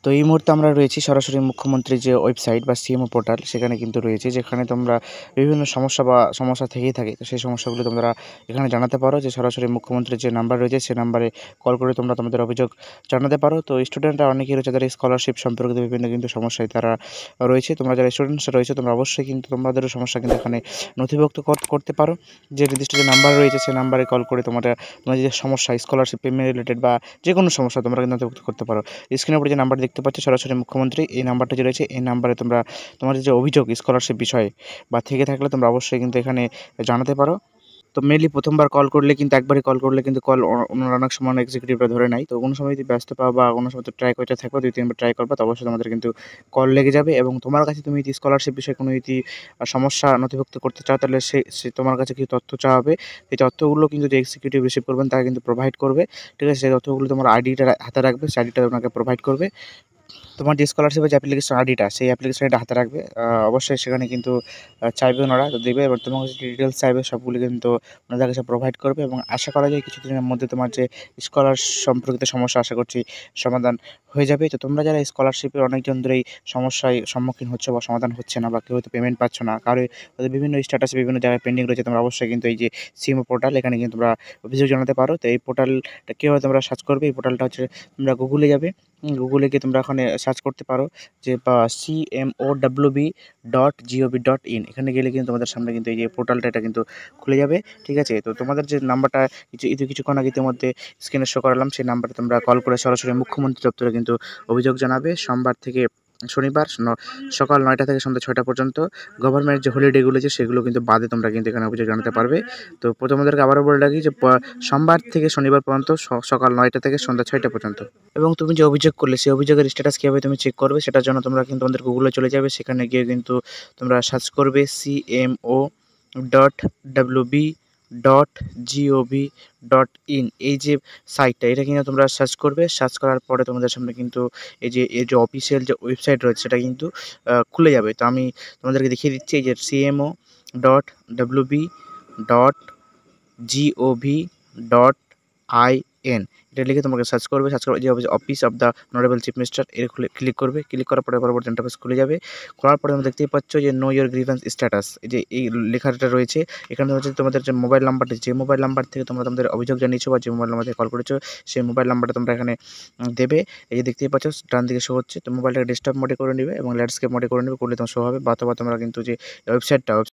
তো এই মুহূর্তে আমরা রয়েছি সরাসরি মুখ্যমন্ত্রীর যে ওয়েবসাইট বা সিএমও পোর্টাল সেখানে কিন্তু রয়েছে, যেখানে তোমরা বিভিন্ন সমস্যা থেকেই থাকে। তো সেই সমস্যাগুলো তোমরা এখানে জানাতে পারো, যে সরাসরি মুখ্যমন্ত্রীর যে নাম্বার রয়েছে সে নাম্বারে কল করে তোমরা তোমাদের অভিযোগ জানাতে পারো। তো স্টুডেন্টরা অনেকেই রয়েছে যারা স্কলারশিপ সম্পর্কিত বিভিন্ন কিন্তু সমস্যায় তারা রয়েছে। তোমরা যারা স্টুডেন্টসরা রয়েছে তোমরা অবশ্যই কিন্তু তোমাদেরও সমস্যা কিন্তু এখানে নথিভুক্ত করতে পারো। যে নির্দিষ্ট যে নাম্বার রয়েছে সেই নাম্বারে কল করে তোমাদের যে সমস্যা স্কলারশিপ পেমেন্ট রিলেটেড বা যে কোনো সমস্যা তোমরা কিন্তু নথিভুক্ত করতে পারো। স্ক্রিনের উপরে যে নাম্বার দেখতে পাচ্ছ সরাসরি মুখ্যমন্ত্রী, এই নাম্বারটা যে রয়েছে এই নাম্বারে তোমরা তোমাদের যে অভিযোগ স্কলারশিপ বিষয়ে বা থেকে থাকলে তোমরা অবশ্যই কিন্তু এখানে জানাতে পারো। তো মেইনলি প্রথমবার কল করলে কিন্তু একবারই কল করলে কিন্তু কল ওনারা অনেক সময় এক্সিকিউটিভরা ধরে নেয়। তো কোনো সময় যদি ব্যস্ত পাও বা কোনো সময় ট্রাই করতে থাকবে ২-৩ বার ট্রাই করবা, তো অবশ্যই তোমাদের কিন্তু কল লেগে যাবে। এবং তোমার কাছে তুমি যদি স্কলারশিপ বিষয়ে কোনো যদি সমস্যা নথিভুক্ত করতে চাও, তাহলে সে তোমার কাছে কিছু তথ্য চাওয়াবে। এই তথ্যগুলো কিন্তু যে এক্সিকিউটিভ রিসিভ করবেন তারা কিন্তু প্রোভাইড করবে। ঠিক আছে? সেই তথ্যগুলো তোমার আইডিটা হাতে রাখবে, সেই আইডিটা আপনাকে প্রোভাইড করবে। তোমার যে স্কলারশিপের যে অ্যাপ্লিকেশন আইডিটা সেই অ্যাপ্লিকেশন আইডিটা হাতে রাখবে। অবশ্যই সেখানে কিন্তু চাইবে ওনারা, তো দেখবে এবার তোমার কাছে যে ডিটেলস চাইবে সবগুলো কিন্তু ওনাদের কাছে প্রোভাইড করবে। এবং আশা করা যায় কিছুদিনের মধ্যে তোমার যে স্কলার সম্পর্কিত সমস্যা আশা করছি সমাধান হয়ে যাবে। তো তোমরা যারা স্কলারশিপের অনেকজন ধরেই সমস্যায় সম্মুখীন হচ্ছ বা সমাধান হচ্ছে না, বা কেউ হয়তো পেমেন্ট পাচ্ছ না, কারো হয়তো বিভিন্ন স্ট্যাটাসে বিভিন্ন জায়গায় পেন্ডিং রয়েছে, তোমরা অবশ্যই কিন্তু এই যে সিএমও পোর্টাল এখানে কিন্তু তোমরা অভিযোগ জানাতে পারো। তো এই পোর্টালটা কীভাবে তোমরা সার্চ করবে, এই পোর্টালটা হচ্ছে তোমরা গুগলে যাবে। গুগলে গিয়ে তোমরা ওখানে সার্চ করতে পারো যে cmowb.gov.in, এখানে গেলে কিন্তু তোমাদের সামনে কিন্তু এই যে পোর্টালটা এটা কিন্তু খুলে যাবে। ঠিক আছে? তো তোমাদের যে নাম্বারটা কিছুক্ষণ আগে ইতিমধ্যে স্ক্রিনে শো করালাম, সেই নাম্বারে তোমরা কল করে সরাসরি মুখ্যমন্ত্রী দপ্তরে কিন্তু অভিযোগ জানাবে। সোমবার থেকে শনিবার সকাল ৯টা থেকে সন্ধ্যা ৬টা পর্যন্ত। গভর্নমেন্ট যে হলিডেগুলো আছে সেগুলো কিন্তু বাদে তোমরা কিন্তু এখানে অভিযোগ জানাতে পারবে। তো তোমাদেরকে আবারও বলে রাখি যে সোমবার থেকে শনিবার পর্যন্ত সকাল ৯টা থেকে সন্ধ্যা ৬টা পর্যন্ত। এবং তুমি যে অভিযোগ করলে সেই অভিযোগের স্ট্যাটাস কীভাবে তুমি চেক করবে সেটার জন্য তোমরা কিন্তু তোমাদের গুগলে চলে যাবে। সেখানে গিয়ে কিন্তু তোমরা সার্চ করবে cmo.wb.gov.in, এই যে সাইটটা এটা কিন্তু তোমরা সার্চ করবে। সার্চ করার পরে তোমাদের সামনে কিন্তু এই যে অফিসিয়াল যে ওয়েবসাইট রয়েছে সেটা কিন্তু খুলে যাবে। তো আমি তোমাদেরকে দেখিয়ে দিচ্ছি, এই যে cmo.wb.gov.in, এটা লিখে তোমাকে সার্চ করবে। সার্চ করে যে office of the honourable chief minister এর ক্লিক করবে। ক্লিক করার পরে পরবর্তী ইন্টারফেস খুলে যাবে। খোলার পরে তোমরা দেখতেই পাচ্ছ যে নো ইওর গ্রিভেন্স স্ট্যাটাস, এই যে এই লেখাটা রয়েছে। এখানে হচ্ছে তোমাদের যে মোবাইল নাম্বারটা, যে মোবাইল নাম্বার থেকে তোমরা তোমাদের অভিযোগ জানিয়েছো বা যে মোবাইল নাম্বার থেকে কল করেছো সেই মোবাইল নাম্বারটা তোমরা এখানে দেবে। এই যে দেখতেই পাচ্ছ ডান দিকে শো হচ্ছে। তো মোবাইলটাকে ডেস্কটপ মোডে করে নেবে এবং ল্যান্ডস্কেপ মোডে করে নেবে, করলে তোমার শো হবে। বা তোমরা কিন্তু যে ওয়েবসাইটটা